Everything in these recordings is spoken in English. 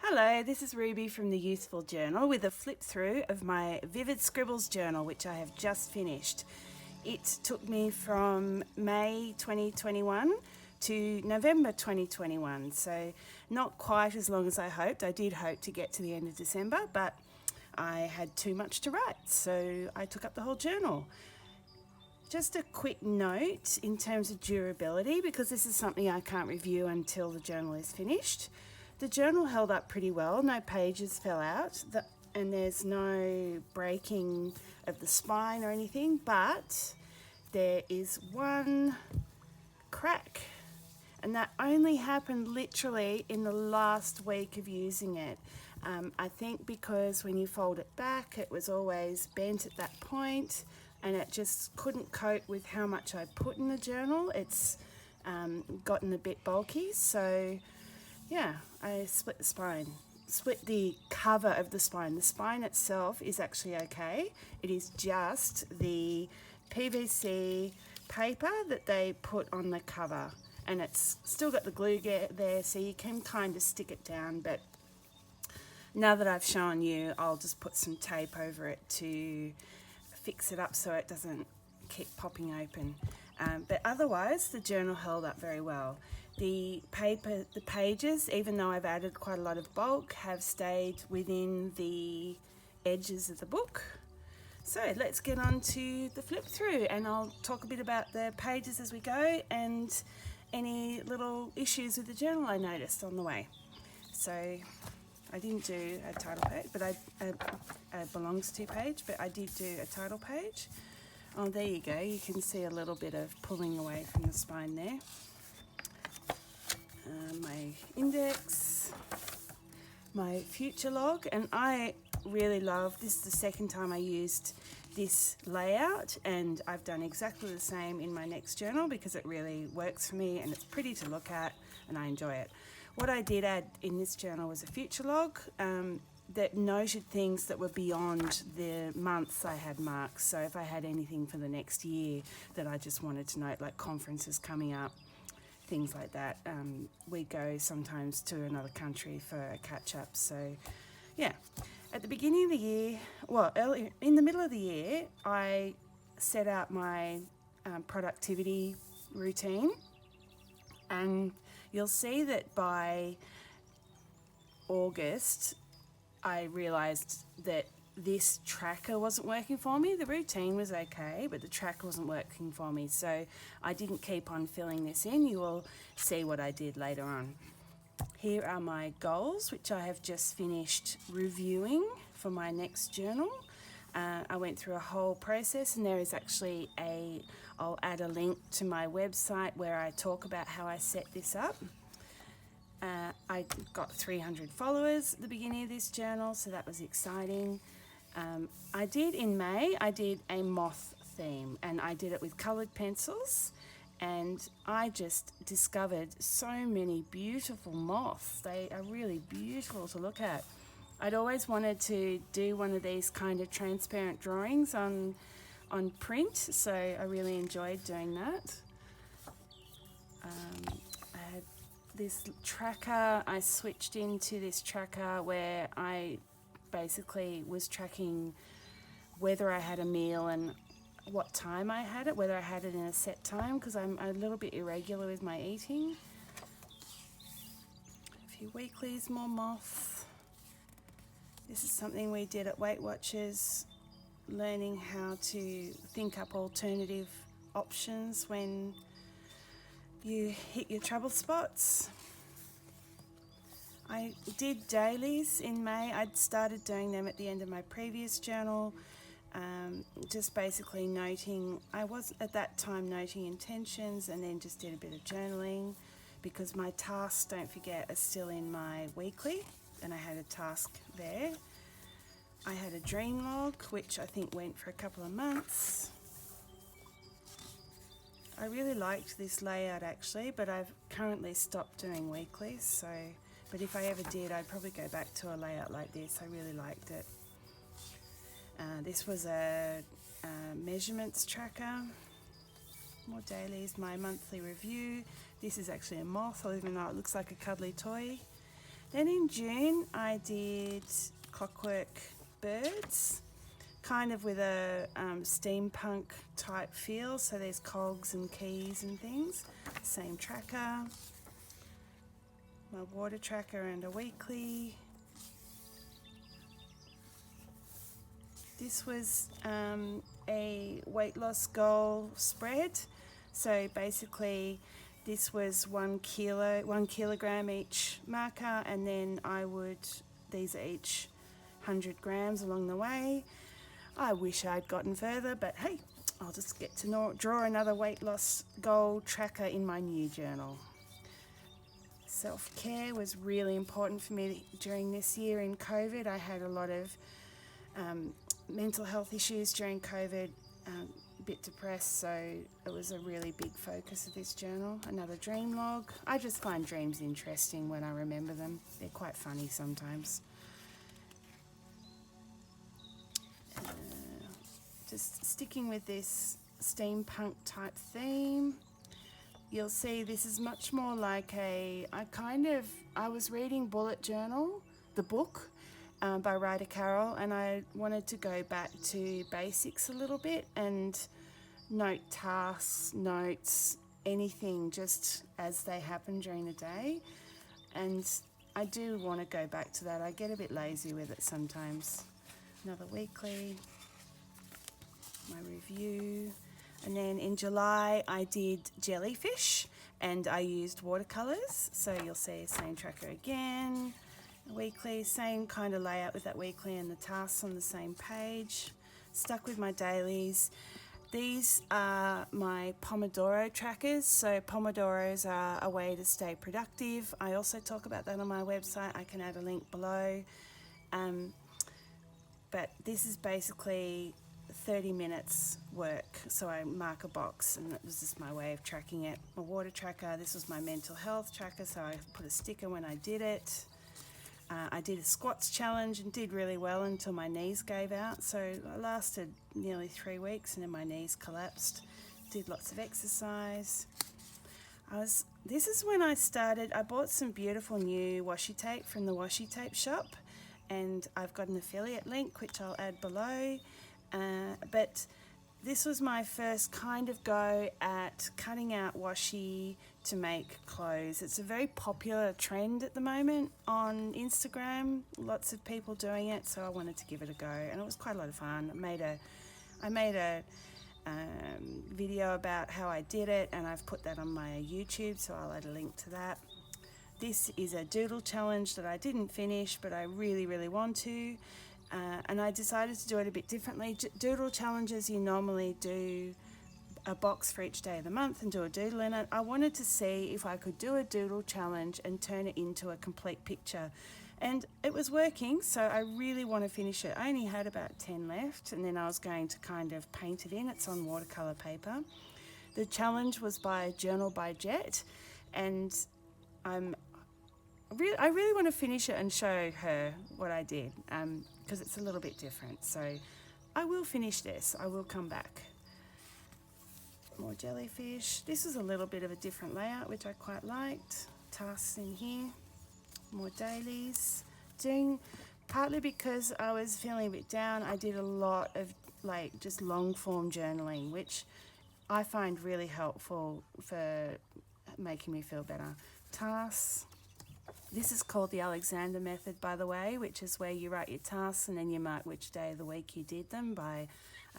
Hello, this is Ruby from the Useful Journal with a flip through of my Vivid Scribbles journal, which I have just finished. It took me from May 2021 to November 2021, so not quite as long as I hoped. I did hope to get to the end of December, but I had too much to write, so I took up the whole journal. Just a quick note in terms of durability, because this is something I can't review until the journal is finished. The journal held up pretty well, no pages fell out, and there's no breaking of the spine or anything, but there is one crack, and that only happened literally in the last week of using it. I think because when you fold it back, it was always bent at that point, and it just couldn't cope with how much I put in the journal. It's gotten a bit bulky, so yeah, I split the spine, split the cover of the spine. The spine itself is actually okay. It is just the PVC paper that they put on the cover, and it's still got the glue there, so you can kind of stick it down, but now that I've shown you, I'll just put some tape over it to fix it up so it doesn't keep popping open. But otherwise, the journal held up very well. The pages, even though I've added quite a lot of bulk, have stayed within the edges of the book. So let's get on to the flip through, and I'll talk a bit about the pages as we go and any little issues with the journal I noticed on the way. So I didn't do a title page, but a belongs to page, but I did do a title page. Oh, there you go. You can see a little bit of pulling away from the spine there. My index, my future log, and I really love, this is the second time I used this layout, and I've done exactly the same in my next journal because it really works for me and it's pretty to look at and I enjoy it. What I did add in this journal was a future log that noted things that were beyond the months I had marked. So if I had anything for the next year that I just wanted to note, like conferences coming up, things like that. We go sometimes to another country for a catch-up. So yeah, at the beginning of the year, well, early in the middle of the year, I set out my productivity routine, and you'll see that by August, I realised that this tracker wasn't working for me. The routine was okay, but the tracker wasn't working for me. So I didn't keep on filling this in. You will see what I did later on. Here are my goals, which I have just finished reviewing for my next journal. I went through a whole process, and there is actually I'll add a link to my website where I talk about how I set this up. I got 300 followers at the beginning of this journal, so that was exciting. In May, I did a moth theme, and I did it with coloured pencils, and I just discovered so many beautiful moths. They are really beautiful to look at. I'd always wanted to do one of these kind of transparent drawings on print, so I really enjoyed doing that. I had this tracker. I switched into this tracker where I basically was tracking whether I had a meal and what time I had it, whether I had it in a set time, because I'm a little bit irregular with my eating. A few weeklies, more moths. This is something we did at Weight Watchers, learning how to think up alternative options when you hit your trouble spots. I did dailies in May. I'd started doing them at the end of my previous journal, just basically noting, I was at that time noting intentions, and then just did a bit of journaling because my tasks, don't forget, are still in my weekly, and I had a task there. I had a dream log, which I think went for a couple of months. I really liked this layout actually, but I've currently stopped doing weeklies, so, but if I ever did, I'd probably go back to a layout like this. I really liked it. This was a measurements tracker. More dailies, my monthly review. This is actually a moth, even though it looks like a cuddly toy. Then in June I did Clockwork Birds, kind of with a steampunk type feel, so there's cogs and keys and things. Same tracker, my water tracker and a weekly. This was a weight loss goal spread, so basically this was 1 kilogram each marker, and then these are each 100 grams along the way. I wish I'd gotten further, but hey, I'll just get to draw another weight loss goal tracker in my new journal. Self-care was really important for me during this year in COVID. I had a lot of mental health issues during COVID, a bit depressed, so it was a really big focus of this journal. Another dream log. I just find dreams interesting when I remember them. They're quite funny sometimes. Just sticking with this steampunk type theme, you'll see this is much more like I was reading Bullet Journal, the book, by Ryder Carroll, and I wanted to go back to basics a little bit and note tasks, notes, anything just as they happen during the day. And I do want to go back to that. I get a bit lazy with it sometimes. Another weekly, my review. And then in July I did jellyfish and I used watercolours, so you'll see same tracker again. Weekly, same kind of layout with that weekly and the tasks on the same page. Stuck with my dailies. These are my Pomodoro trackers. So Pomodoros are a way to stay productive. I also talk about that on my website. I can add a link below. But this is basically 30 minutes work. So I mark a box, and that was just my way of tracking it. My water tracker, this was my mental health tracker, so I put a sticker when I did it. I did a squats challenge and did really well until my knees gave out. So I lasted nearly 3 weeks and then my knees collapsed. Did lots of exercise. This is when I bought some beautiful new washi tape from the washi tape shop, and I've got an affiliate link which I'll add below. But this was my first kind of go at cutting out washi to make clothes. It's a very popular trend at the moment on Instagram. Lots of people doing it, so I wanted to give it a go, and it was quite a lot of fun. I made a video about how I did it, and I've put that on my YouTube, so I'll add a link to that. This is a doodle challenge that I didn't finish, but I really, really want to. And I decided to do it a bit differently. Doodle challenges, you normally do a box for each day of the month and do a doodle in it. I wanted to see if I could do a doodle challenge and turn it into a complete picture. And it was working, so I really want to finish it. I only had about 10 left, and then I was going to kind of paint it in. It's on watercolour paper. The challenge was by Journal by Jet, and I really want to finish it and show her what I did, because it's a little bit different. So I will finish this. I will come back. More jellyfish. This is a little bit of a different layout, which I quite liked. Tasks in here. More dailies. Partly because I was feeling a bit down, I did a lot of just long form journaling, which I find really helpful for making me feel better. Tasks. This is called the Alexander method, by the way, which is where you write your tasks and then you mark which day of the week you did them by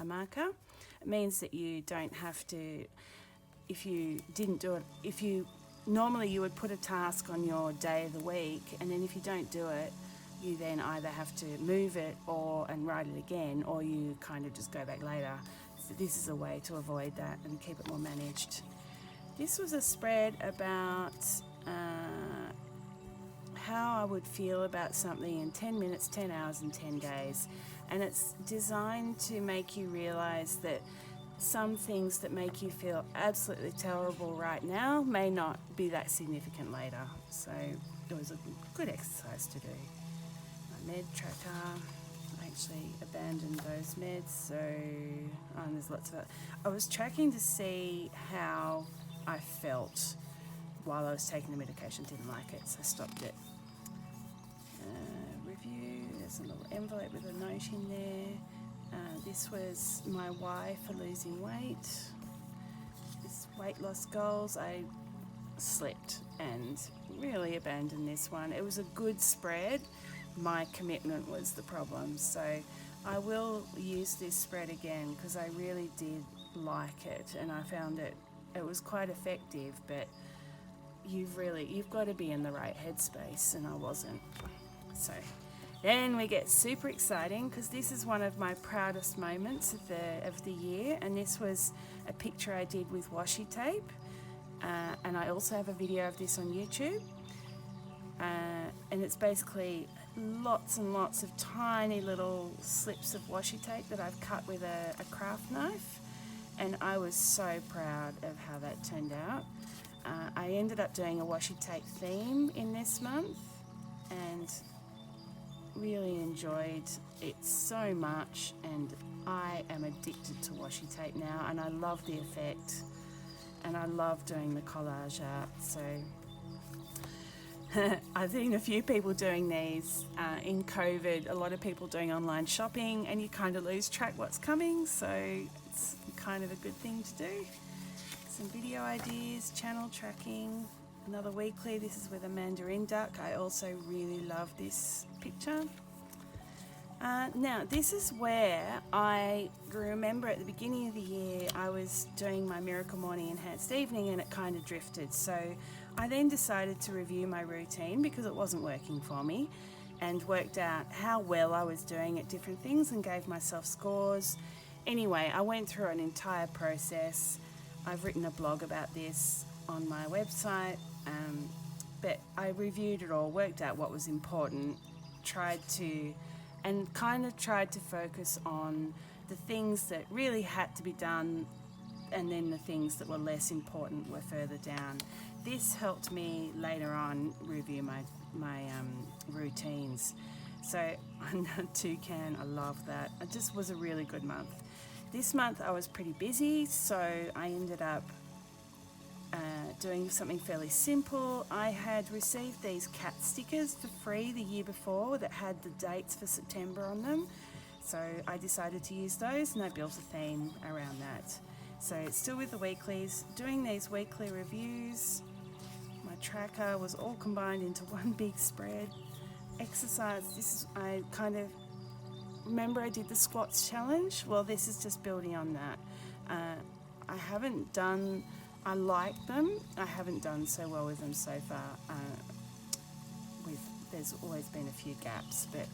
a marker. It means that you don't have to, if you didn't do it, normally you would put a task on your day of the week, and then if you don't do it, you then either have to move it and write it again, or you kind of just go back later. So this is a way to avoid that and keep it more managed. This was a spread about how I would feel about something in 10 minutes, 10 hours and 10 days. And it's designed to make you realise that some things that make you feel absolutely terrible right now may not be that significant later. So it was a good exercise to do. My med tracker, I actually abandoned those meds, so there's lots of it. I was tracking to see how I felt while I was taking the medication. Didn't like it, so I stopped it. There's a little envelope with a note in there. This was my why for losing weight. This weight loss goals. I slipped and really abandoned this one. It was a good spread. My commitment was the problem. So I will use this spread again because I really did like it, and I found it was quite effective, but you've got to be in the right headspace, and I wasn't. So then we get super exciting because this is one of my proudest moments of the year, and this was a picture I did with washi tape, and I also have a video of this on YouTube, and it's basically lots and lots of tiny little slips of washi tape that I've cut with a craft knife, and I was so proud of how that turned out. I ended up doing a washi tape theme in this month and really enjoyed it so much, and I am addicted to washi tape now, and I love the effect, and I love doing the collage art. So I've seen a few people doing these in COVID, a lot of people doing online shopping, and you kind of lose track what's coming, so it's kind of a good thing to do. Some video ideas, channel tracking, another weekly. This is with a mandarin duck. I also really love this picture. Now this is where I remember at the beginning of the year I was doing my Miracle Morning Enhanced Evening, and it kind of drifted. So I then decided to review my routine because it wasn't working for me, and worked out how well I was doing at different things and gave myself scores. Anyway, I went through an entire process. I've written a blog about this on my website, but I reviewed it all, worked out what was important, tried to focus on the things that really had to be done, and then the things that were less important were further down. This helped me later on review my routines. So toucan, I love that. It just was a really good month. This month I was pretty busy, so I ended up doing something fairly simple. I had received these cat stickers for free the year before that had the dates for September on them, so I decided to use those, and I built a theme around that. So it's still with the weeklies, doing these weekly reviews. My tracker was all combined into one big spread. Exercise, I kind of remember I did the squats challenge. Well, this is just building on that. I like them. I haven't done so well with them so far. There's always been a few gaps, but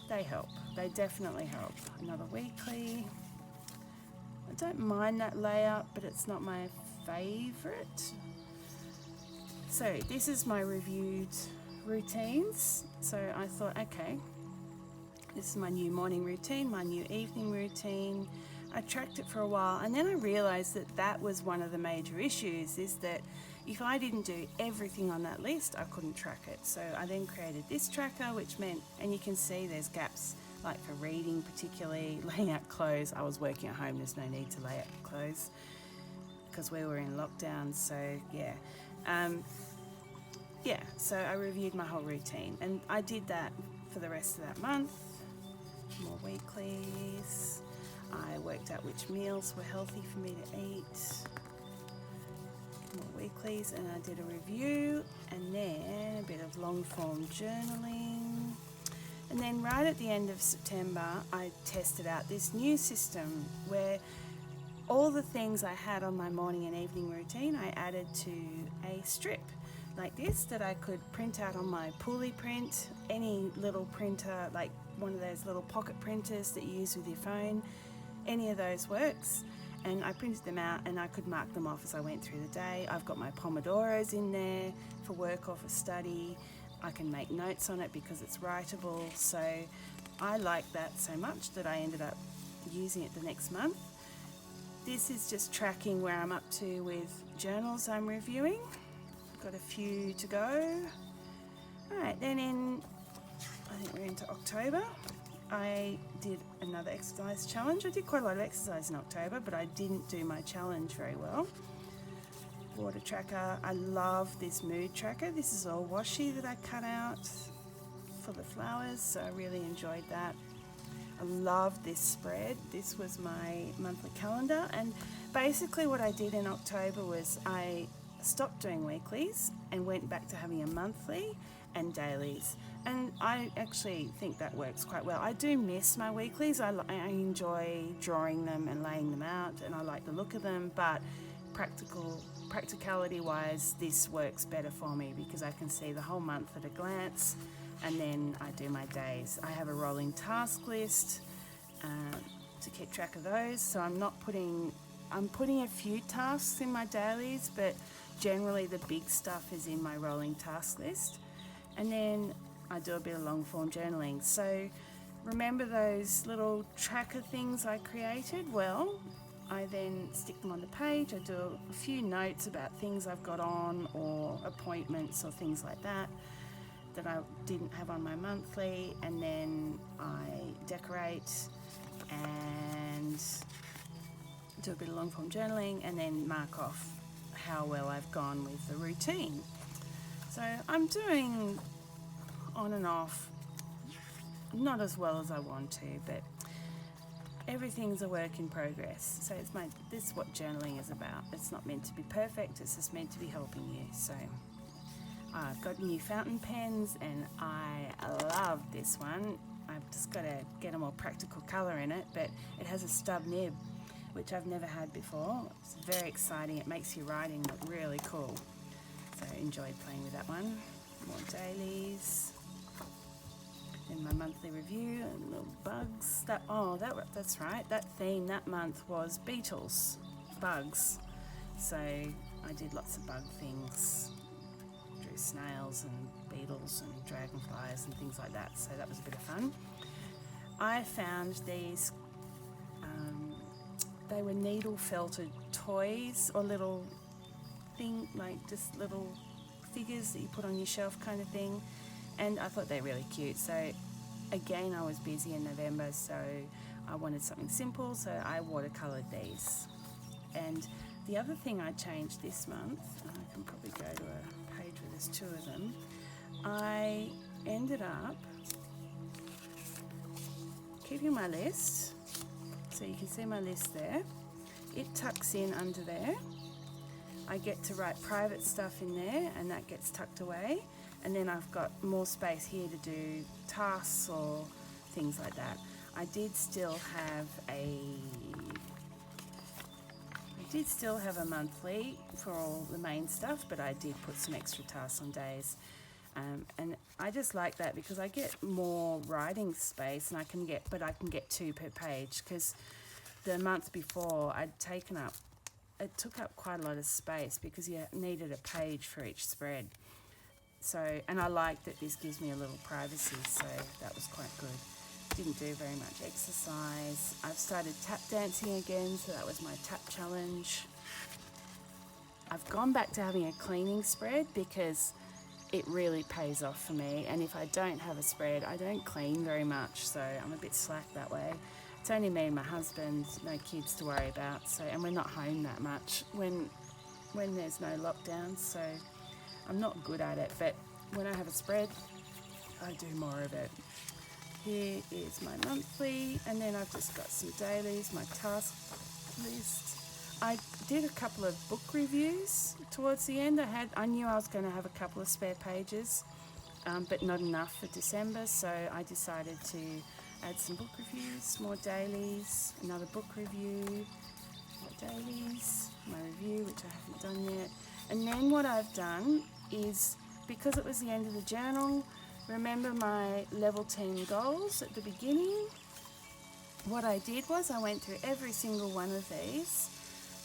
they help. They definitely help. Another weekly. I don't mind that layout, but it's not my favourite. So this is my reviewed routines. So I thought, okay, this is my new morning routine, my new evening routine. I tracked it for a while, and then I realised that was one of the major issues, is that if I didn't do everything on that list, I couldn't track it. So I then created this tracker, which meant, and you can see there's gaps, like for reading particularly, laying out clothes. I was working at home, there's no need to lay out clothes because we were in lockdown, so yeah. So I reviewed my whole routine, and I did that for the rest of that month. More weeklies. I worked out which meals were healthy for me to eat. More weeklies, and I did a review, and then a bit of long form journaling. And then right at the end of September, I tested out this new system where all the things I had on my morning and evening routine, I added to a strip like this that I could print out on my pulley print, any little printer, like one of those little pocket printers that you use with your phone. Any of those works, and I printed them out, and I could mark them off as I went through the day. I've got my Pomodoros in there for work or for study. I can make notes on it because it's writable, so I like that so much that I ended up using it the next month. This is just tracking where I'm up to with journals I'm reviewing. Got a few to go. Alright, then I think we're into October. I did another exercise challenge. I did quite a lot of exercise in October, but I didn't do my challenge very well. Water tracker. I love this mood tracker. This is all washi that I cut out for the flowers, so I really enjoyed that. I love this spread. This was my monthly calendar, and basically what I did in October was I stopped doing weeklies and went back to having a monthly and dailies, and I actually think that works quite well. I do miss my weeklies. I enjoy drawing them and laying them out, and I like the look of them, but practicality wise, this works better for me because I can see the whole month at a glance, and then I do my days. I have a rolling task list to keep track of those, so I'm putting a few tasks in my dailies, but generally the big stuff is in my rolling task list. And then I do a bit of long form journaling. So remember those little tracker things I created? Well, I then stick them on the page. I do a few notes about things I've got on, or appointments or things like that I didn't have on my monthly, and then I decorate and do a bit of long form journaling, and then mark off how well I've gone with the routine. So I'm doing on and off, not as well as I want to, but everything's a work in progress. So this is what journaling is about. It's not meant to be perfect, it's just meant to be helping you. So I've got new fountain pens, and I love this one. I've just got to get a more practical colour in it, but it has a stub nib, which I've never had before. It's very exciting. It makes your writing look really cool. So I enjoyed playing with that one. More dailies. Then my monthly review and little bugs. That's right. That theme that month was beetles, bugs. So I did lots of bug things. Drew snails and beetles and dragonflies and things like that. So that was a bit of fun. I found these. They were needle felted toys, or little thing, like just little figures that you put on your shelf kind of thing, and I thought they were really cute. So again, I was busy in November, so I wanted something simple, so I watercoloured these. And the other thing I changed this month, and I can probably go to a page where there's two of them, I ended up keeping my list. So you can see my list there. It tucks in under there. I get to write private stuff in there, and that gets tucked away. And then I've got more space here to do tasks or things like that. I did still have a monthly for all the main stuff, but I did put some extra tasks on days. And I just like that because I get more writing space, and I can get 2 per page, because the month before it took up quite a lot of space because you needed a page for each spread. So, and I like that this gives me a little privacy, so that was quite good. Didn't do very much exercise. I've started tap dancing again, so that was my tap challenge. I've gone back to having a cleaning spread because it really pays off for me, and if I don't have a spread, I don't clean very much, so I'm a bit slack that way. It's only me and my husband, no kids to worry about, so, and we're not home that much when there's no lockdown, so I'm not good at it, but when I have a spread, I do more of it. Here is my monthly, and then I've just got some dailies, my task list. I did a couple of book reviews towards the end. I knew I was going to have a couple of spare pages, but not enough for December, so I decided to add some book reviews, more dailies, another book review, more dailies, my review, which I haven't done yet. And then what I've done is, because it was the end of the journal, remember my level 10 goals at the beginning? What I did was I went through every single one of these,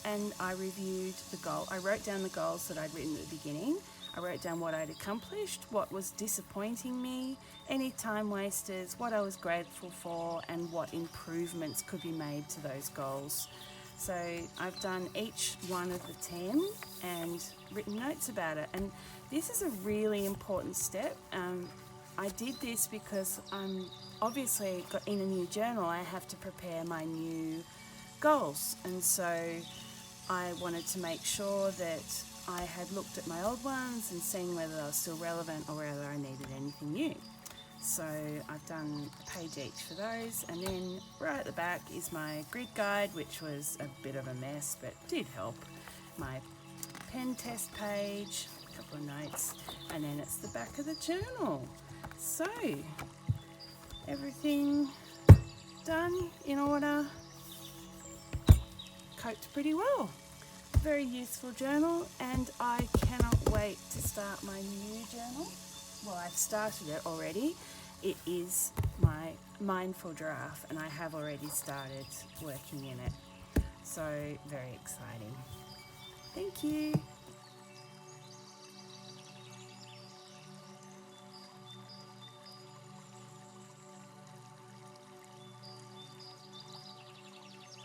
and I reviewed the goal. I wrote down the goals that I'd written at the beginning. I wrote down what I'd accomplished, what was disappointing me, any time wasters, what I was grateful for, and what improvements could be made to those goals. So I've done each one of the 10 and written notes about it. And this is a really important step. I did this because I'm obviously in a new journal. I have to prepare my new goals, and so I wanted to make sure that I had looked at my old ones and seen whether they were still relevant or whether I needed anything new. So I've done a page each for those, and then right at the back is my grid guide, which was a bit of a mess but did help. My pen test page, a couple of notes, and then it's the back of the journal. So everything done in order, coped pretty well. Very useful journal, and I cannot wait to start my new journal. Well, I've started it already. It is my mindful giraffe, and I have already started working in it. So very exciting. Thank you.